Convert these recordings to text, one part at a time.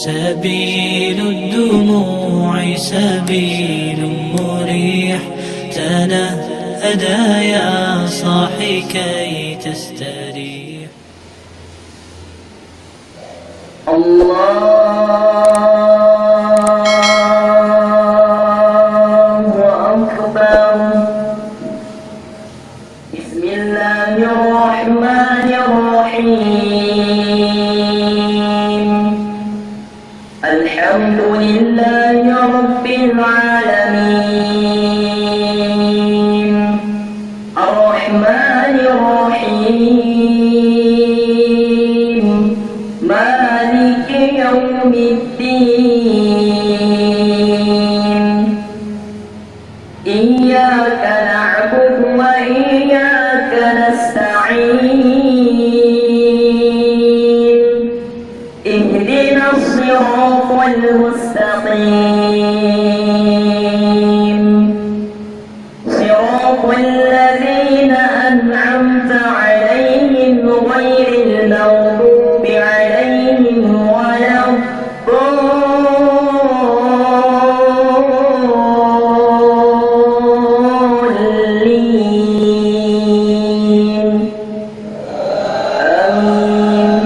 سبيل الدموع سبيل مريح، تنهدى يا صاحي كي تستريح. الله أكبر. بسم الله الرحمن الرحيم. الحمد لله رب العالمين، الرحمن الرحيم، مالك يوم الدين. إياك نعبد وإياك نستعين، اهدنا الصراط المستقيم، صراط الذين أنعمت عليهم غير المغضوب عليهم ولا الضالين. آمين.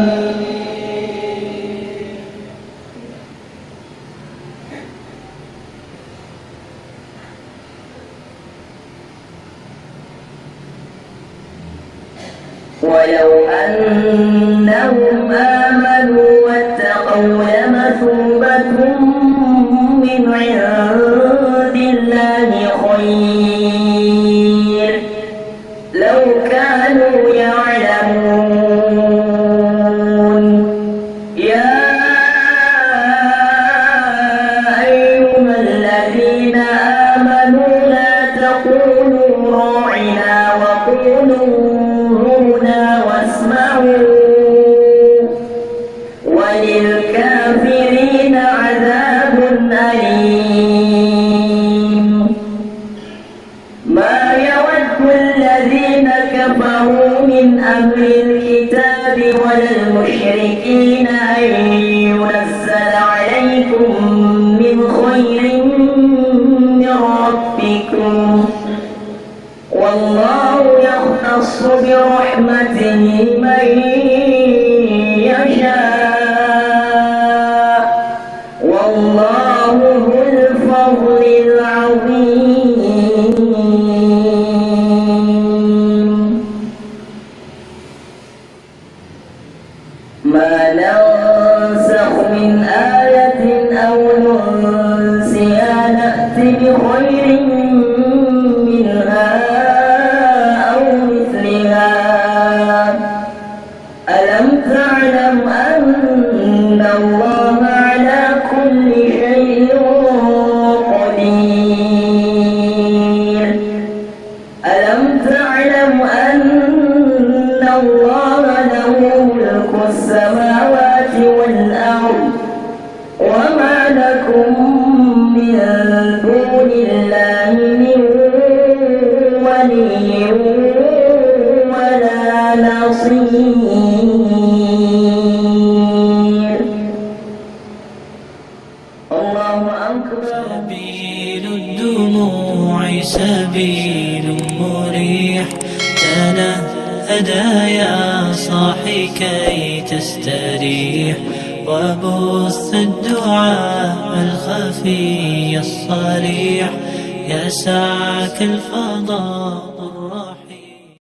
ولو أنهم آمنوا واتقوا لمثوبة من عند الله خير، لو كانوا يعلمون. يا أيها الذين آمنوا لا تقولوا راعنا وقولوا انظرنا واسمعوا، وللكافرين عذاب أليم. ما يود الذين كفروا من أهل الكتاب ولا المشركين أن ينزل عليكم من خير من ربكم، والله يختص برحمته من يشاء، والله ذو الفضل العظيم. ما ننسخ من آية أو ننسها نأت بخير منها أو مثلها. ألم تعلم أن الله على كل شيء قدير؟ ألم تعلم أن الله له ملك السماوات والأرض، وما لكم من دون الله من ولي ولا نصير. الله أكبر. سبيل الدموع سبيل مريح، تنهدى يا صاحي كي تستريح. وبث الدعاء الخفي الصريح، يسعك الفضاء الرحيم.